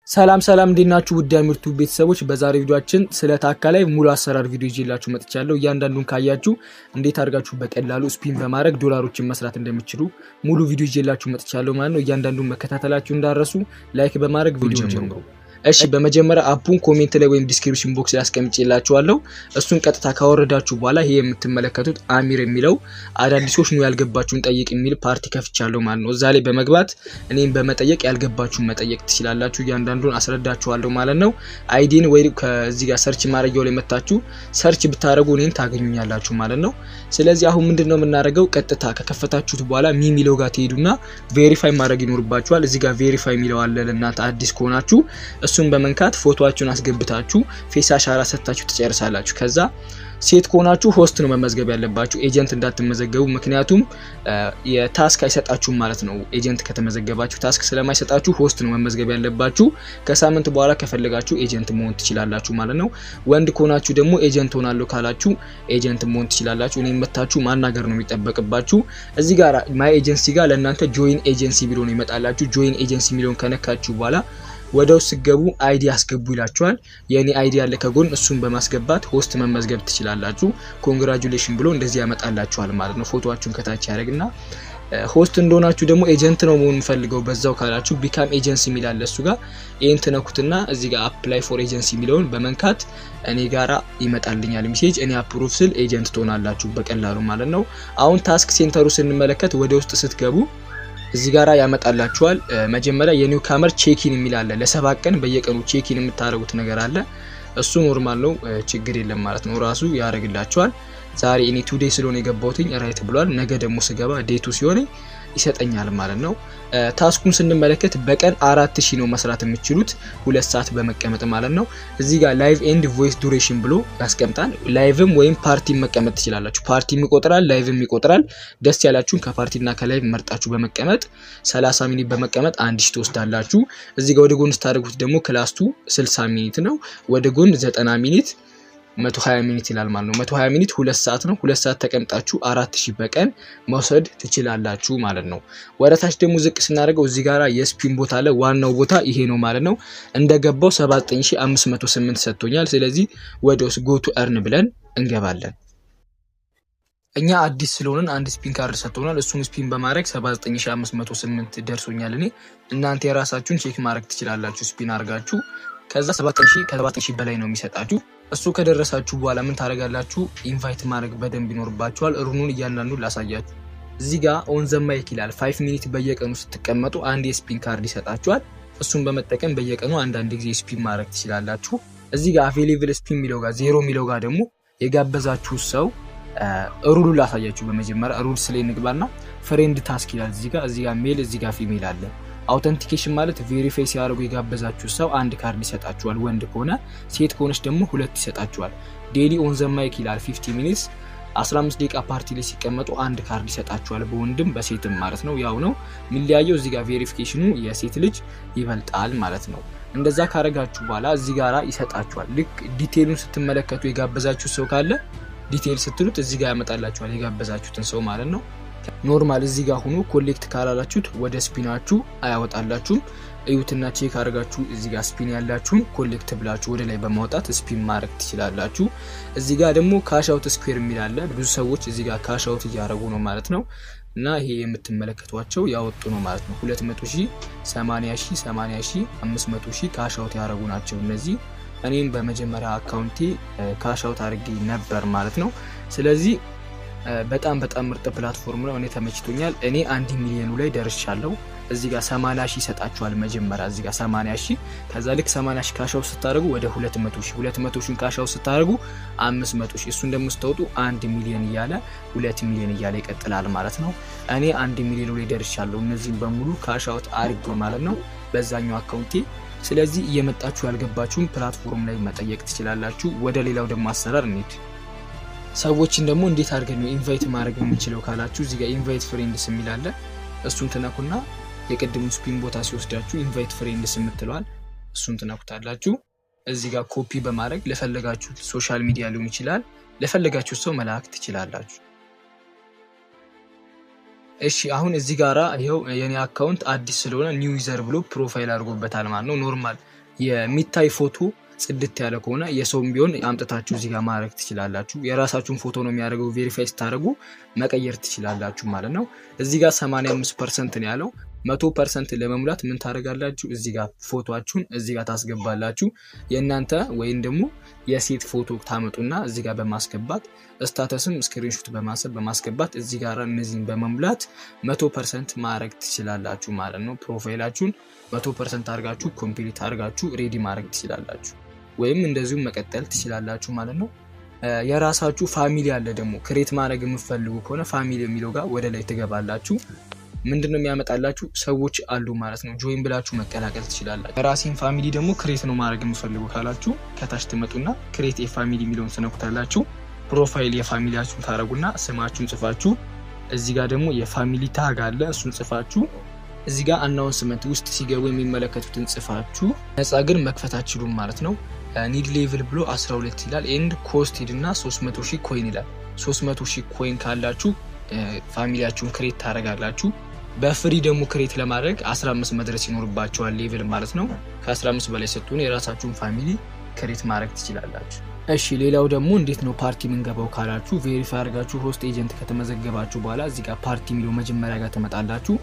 ሰላም እንዴናችሁ ውድ ያምርቱ ቤተሰቦች በዛሬው ቪዲዮአችን ስለ ታካ ላይ ሙሉ አሰራር ቪዲዮ ይዤላችሁ መጥቻለሁ። እያንዳንዱን ካያችሁ እንዴት አድርጋችሁ በቀላሉ ስፒን በማድረግ ዶላሮችን መስራት እንደምትችሉ ሙሉ ቪዲዮ ይዤላችሁ መጥቻለሁ ማለት ነው። እያንዳንዱን መከታተላችሁ እንዳረሱ ላይክ በማድረግ ቪዲዮ ጀምሩ። እሺ በመጀመሪያ አፑን ኮሜንት ላይ ወይም ዲስክሪፕሽን ቦክስ ላይ አስቀምጬላችኋለሁ። እሱን ቀጥታ ካወረዳችሁ በኋላ ይሄ የምትመለከቱት አሚር የሚለው አዳዲሶች ነው ያልገባችሁን ጠይቅ የሚል ፓርቲ ከፍቻለሁ ማለት ነው። እዛ ላይ በመግባት እኔን በመጠየቅ ያልገባችሁን መጠየቅ ትችላላችሁ። እያንዳንዱን አስረዳችኋለሁ ማለት ነው። አይዲን ወይ ከዚህ ጋር ሰርች ማድረጊያው ላይ መጣችሁ ሰርች ብታረጉ እኔን ታገኙኛላችሁ ማለት ነው። ስለዚህ አሁን ምንድነው የምናደርገው? ቀጥታ ከከፈታችሁት በኋላ ሚሚለው ጋር ትሄዱና ቬሪፋይ ማድረግ ይኖርባችኋል። እዚህ ጋር ቬሪፋይ የሚለው አለ ለእናንተ አዲስ ከሆናችሁ እሱን በመንካት ፎቶአችሁን አስገብታችሁ ፌስ አሻራ ሰጣችሁ ትጨርሳላችሁ። ከዛ ሴት ከሆናችሁ ሆስት ነው መመዝገብ ያለባችሁ፣ ኤጀንት እንዳትመዘገቡ። ምክንያቱም የታስክ አይሰጣችሁም ማለት ነው። ኤጀንት ከተመዘገባችሁ ታስክ ስለማይሰጣችሁ ሆስት ነው መመዝገብ ያለባችሁ። ከሳምንት በኋላ ከፈለጋችሁ ኤጀንት መሆን ትችላላችሁ ማለት ነው። ወንድ ከሆናችሁ ደግሞ ኤጀንት ሆናለሁ ካላችሁ ኤጀንት መሆን ትችላላችሁ። እኔን መታችሁ ማናገር ነው የሚጠበቅባችሁ። እዚህ ጋር ማይ ኤጀንሲ ጋር ለእናንተ ጆይን ኤጀንሲ ቢሎ ነው ይመጣላችሁ። ጆይን ኤጀንሲ ሚሊዮን ከነካችሁ በኋላ ወደው ሲገቡ አይዲ አስገቡ ይላችኋል። የኔ አይዲ ያለ ከጎን እሱን በማስገባት ሆስት መመዝገብ ትችላላችሁ። ኮንግራቹሌሽን ብሎ እንደዚህ ያመጣላችኋል ማለት ነው። ፎቶአችሁን ከታች ያደርግና ሆስት እንደሆናችሁ ደግሞ ኤጀንት ነው መሆን ፈልገው በዛው ካላችሁ ቢካም ኤጀንሲ ሚላል እሱ ጋር ይሄን ተነኩትና እዚህ ጋር አፕላይ ፎር ኤጀንሲ ሚለውን በመንካት እኔ ጋራ ይመጣልኛል ሜሴጅ። እኔ አፕሩቭ ስል ኤጀንት ትሆናላችሁ በቀላሉ ማለት ነው። አሁን ታስክ ሴንተሩ ስንመለከት ወደ ውስጥ ስትገቡ እዚህ ጋራ ያመጣላችኋል። መጀመሪያ የኒው ካመር ቼኪን የሚላል ለ7 ቀን በየቀኑ ቼኪን የምታረጉት ነገር አለ። እሱ ኖርማል ነው፣ ችግር የለም ማለት ነው። ራሱ ያረጋግላችኋል። ዛሬ እኔ ቱዴይ ስለሆነ የገባሁትኝ ራይት ብሏል። ነገ ደግሞ ስገባ ዴቱ ሲሆን ይሰጠኛል ማለት ነው። ታስኩን ስንመለከት በቀን 4000 ነው መስራት የምትችሉት 2 ሰዓት በመቀመጥ ማለት ነው። እዚህ ጋር ላይቭ ኤንድ ቮይስ ዱሬሽን ብሎ ያስቀምጣል። ላይቭም ወይም ፓርቲ መቀመጥ ትችላላችሁ። ፓርቲም ይቆጥራል፣ ላይቭም ይቆጥራል። ደስ ያላችሁን ከፓርቲና ከላይቭ መርጣችሁ በመቀመጥ 30 ሚኒት በመቀመጥ 1000 ትወስዳላችሁ። እዚህ ጋር ወደ ጎን ስታደርጉት ደግሞ ክላስቱ 60 ሚኒት ነው። ወደ ጎን 90 ሚኒት 120 ሚኒት ይላል ማለት ነው። 120 ሚኒት 2 ሰዓት ነው። 2 ሰዓት ተቀምጣችሁ 4000 በቀን መውሰድ ትችላላችሁ ማለት ነው። ወረታች ደግሞ ዝቅ ስናደርገው እዚህ ጋራ የስፒን ቦታ አለ። ዋናው ቦታ ይሄ ነው ማለት ነው። እንደገባው 79508 ሰጥቶኛል። ስለዚህ ወደውስ ጎ ቱ earn ብለን እንገባለን። እኛ አዲስ ስለሆነን አንድ ስፒን ካርድ ሰጥቶናል። እሱን ስፒን በማድረግ 79508 ደርሶኛል። እኔ እናንተ የራሳችሁን ቼክ ማድረግ ትችላላችሁ ስፒን አድርጋችሁ። ከዛ 7000 በላይ ነው የሚሰጣችሁ። እሱ ከደረሳችሁ በኋላ ምን ታረጋላችሁ? ኢንቫይት ማድረግ በደንብ ይኖርባችኋል። ሩኑን እያንዳንዱ ላሳያችሁ። እዚህ ጋር ኦን ዘ ማይክ ይላል። 5 ሚኒት በየቀኑ ስትቀመጡ አንድ የስፒን ካርድ ይሰጣችኋል። እሱን በመጠቀም በየቀኑ አንድ ጊዜ ስፒን ማድረግ ትችላላችሁ። እዚህ ጋር አቬሌብል ስፒን ሚለው ጋር 0 ሚለው ጋር ደግሞ የጋበዛችሁ ሰው ሩሉ ላሳያችሁ። በመጀመሪያ ሩል ስለ ንግባና ፍሬንድ ታስክ ይላል። እዚህ ጋር ሜል፣ እዚህ ጋር ፊሜል አለ። አውተንቲኬሽን ማለት ቬሪፋይ ሲያደርጉ የጋበዛችሁ ሰው አንድ ካርድ ይሰጣችኋል። ወንድ ከሆነ፣ ሴት ከሆነች ደግሞ 2 ይሰጣችኋል። ዴሊ ኦን ዘ ማይክ ይላል 50 ሚኒትስ 15 ደቂቃ ፓርቲ ላይ ሲቀመጡ አንድ ካርድ ይሰጣችኋል። በወንድም በሴትም ማለት ነው። ያው ነው የሚለያየው። እዚህ ጋር ቬሪፊኬሽኑ የሴት ልጅ ይበልጣል ማለት ነው። እንደዛ ካረጋችሁ በኋላ እዚህ ጋራ ይሰጣችኋል። ልክ ዲቴይሉን ስትመለከቱ የጋበዛችሁ ሰው ካለ ዲቴይል ስትሉት እዚህ ጋር ያመጣላችኋል የጋበዛችሁትን ሰው ማለት ነው። ኖርማል እዚህ ጋር ሆኖ ኮሌክት ካላላችሁት ወደ ስፒናችሁ አያወጣላችሁም። እዩትና ቼክ አድርጋችሁ እዚህ ጋር ስፒን ያላችሁን ኮሌክት ብላችሁ ወደ ላይ በማውጣት ስፒን ማድረግ ትችላላችሁ። እዚህ ጋር ደግሞ ካሽ አውት ስኩዌር የሚል አለ። ብዙ ሰዎች እዚህ ጋር ካሽ አውት እያደረጉ ነው ማለት ነው። እና ይሄ የምትመለከቷቸው ያወጡ ነው ማለት ነው። 200,000 80,000 80,000 500,000 ካሽ አውት ያደረጉ ናቸው እነዚህ። እኔም በመጀመሪያ አካውንቴ ካሽ አውት አድርጌ ነበር ማለት ነው። ስለዚህ በጣም ምርጥ ፕላትፎርም ነው። እኔ ተመችቶኛል። እኔ 1 ሚሊዮን ላይ ደርሻለሁ። እዚህ ጋር 80,000 ይሰጣችኋል መጀመሪያ እዚህ ጋር 80,000። ከዛ ልክ 80,000 ካሻው ስታደርጉ ወደ 200,000 ካሻው ስታደርጉ 500,000 እሱን ደግሞ ስትወጡ 1 ሚሊዮን እያለ 2 ሚሊዮን እያለ ይቀጥላል ማለት ነው። እኔ 1 ሚሊዮን ላይ ደርሻለሁ። እነዚህን በሙሉ ካሻውት አድርጌ ማለት ነው በዛኛው አካውንቴ። ስለዚህ እየመጣችሁ ያልገባችሁን ፕላትፎርም ላይ መጠየቅ ትችላላችሁ። ወደ ሌላው ደግሞ አሰራር እንሂድ። ሰዎችን ደግሞ እንዴት አድርገን ነው ኢንቫይት ማድረግ የምንችለው ካላችሁ እዚህ ጋር ኢንቫይት ፍሬንድስ የሚል አለ። እሱን ተነኩና የቀድሙ ስፒን ቦታ ሲወስዳችሁ ኢንቫይት ፍሬንድስ የምትለዋል እሱን ተነኩታላችሁ። እዚህ ጋር ኮፒ በማድረግ ለፈለጋችሁ ሶሻል ሚዲያ ሊሆን ይችላል ለፈለጋችሁ ሰው መላክ ትችላላችሁ። እሺ አሁን እዚህ ጋራ ይሄው የኔ አካውንት አዲስ ስለሆነ ኒው ዩዘር ብሎ ፕሮፋይል አድርጎበታል ማለት ነው። ኖርማል የሚታይ ፎቶ ጽድት ያለ ከሆነ የሰውም ቢሆን አምጥታችሁ እዚህ ጋር ማድረግ ትችላላችሁ። የራሳችሁን ፎቶ ነው የሚያደርገው ቬሪፋይ ስታደርጉ መቀየር ትችላላችሁ ማለት ነው። እዚህ ጋር 85% ነው ያለው። 100% ለመሙላት ምን ታደርጋላችሁ? እዚህ ጋር ፎቶአችሁን እዚህ ጋር ታስገባላችሁ። የእናንተ ወይም ደግሞ የሴት ፎቶ ታመጡና እዚህ ጋር በማስገባት ስታተስም ስክሪንሾት በማስገባት እዚህ ጋር እነዚህን በመሙላት 100% ማድረግ ትችላላችሁ ማለት ነው። ፕሮፋይላችሁን 100% አድርጋችሁ ኮምፕሊት አድርጋችሁ ሬዲ ማድረግ ትችላላችሁ፣ ወይም እንደዚሁ መቀጠል ትችላላችሁ ማለት ነው። የራሳችሁ ፋሚሊ አለ ደግሞ ክሬት ማድረግ የምትፈልጉ ከሆነ ፋሚሊ የሚለው ጋር ወደ ላይ ትገባላችሁ። ምንድነው የሚያመጣላችሁ? ሰዎች አሉ ማለት ነው። ጆይን ብላችሁ መቀላቀል ትችላላችሁ። የራሴን ፋሚሊ ደግሞ ክሬት ነው ማድረግ የምትፈልጉ ካላችሁ ከታች ትመጡና ክሬት የፋሚሊ የሚለውን ትነኩታላችሁ። ፕሮፋይል የፋሚሊያችሁን ታረጉና ስማችሁን ጽፋችሁ እዚህ ጋር ደግሞ የፋሚሊ ታግ አለ እሱን ጽፋችሁ እዚህ ጋር አናውንስመንት ውስጥ ሲገቡ የሚመለከቱትን ጽፋችሁ ነፃ ግን መክፈት አትችሉም ማለት ነው። ኒድ ሌቭል ብሎ 12 ይላል። ኤንድ ኮስት እና 300,000 ኮይን ይላል። 300,000 ኮይን ካላችሁ ፋሚሊያችሁን ክሬት ታረጋላችሁ። በፍሪ ደግሞ ክሬት ለማድረግ 15 መድረስ ይኖርባችኋል ሌቭል ማለት ነው። ከ15 በላይ ስትሆኑ የራሳችሁን ፋሚሊ ክሬት ማድረግ ትችላላችሁ። እሺ ሌላው ደግሞ እንዴት ነው ፓርቲ መንገባው ካላችሁ ቬሪፋይ አድርጋችሁ ሆስት ኤጀንት ከተመዘገባችሁ በኋላ እዚህ ጋር ፓርቲ ሚለው መጀመሪያ ጋር ተመጣላችሁ።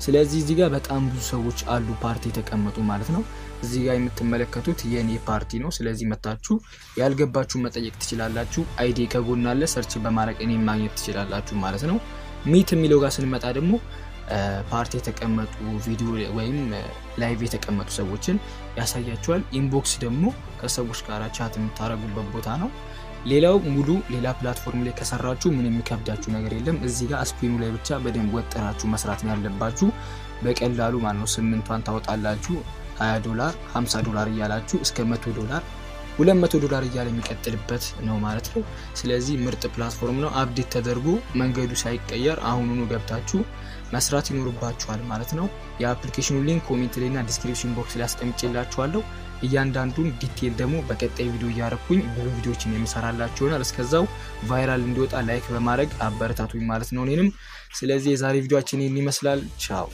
ስለዚህ እዚህ ጋር በጣም ብዙ ሰዎች አሉ ፓርቲ ተቀመጡ ማለት ነው። እዚህ ጋር የምትመለከቱት የኔ ፓርቲ ነው። ስለዚህ መታችሁ ያልገባችሁ መጠየቅ ትችላላችሁ። አይዲ ከጎን አለ ሰርች በማድረግ እኔ ማግኘት ትችላላችሁ ማለት ነው። ሚት የሚለው ጋር ስንመጣ ደግሞ ፓርቲ የተቀመጡ ቪዲዮ ወይም ላይቭ የተቀመጡ ሰዎችን ያሳያችኋል። ኢንቦክስ ደግሞ ከሰዎች ጋር ቻት የምታረጉበት ቦታ ነው። ሌላው ሙሉ ሌላ ፕላትፎርም ላይ ከሰራችሁ ምንም የሚከብዳችሁ ነገር የለም። እዚህ ጋር ስፒኑ ላይ ብቻ በደንብ ወጥራችሁ መስራት ነው ያለባችሁ። በቀላሉ ማለት ነው 8ቷን ታወጣላችሁ። $20 $50 እያላችሁ እስከ $100 $200 እያለ የሚቀጥልበት ነው ማለት ነው። ስለዚህ ምርጥ ፕላትፎርም ነው። አፕዴት ተደርጎ መንገዱ ሳይቀየር አሁኑኑ ገብታችሁ መስራት ይኖርባችኋል ማለት ነው። የአፕሊኬሽኑ ሊንክ ኮሜንት ላይና ዲስክሪፕሽን ቦክስ ላይ አስቀምጬላችኋለሁ። እያንዳንዱን ዲቴል ደግሞ በቀጣይ ቪዲዮ እያረኩኝ ብዙ ቪዲዮዎችን የምሰራላችሁ ይሆናል። እስከዛው ቫይራል እንዲወጣ ላይክ በማድረግ አበረታቱኝ ማለት ነው እኔንም። ስለዚህ የዛሬ ቪዲዮአችን ይመስላል። ቻው።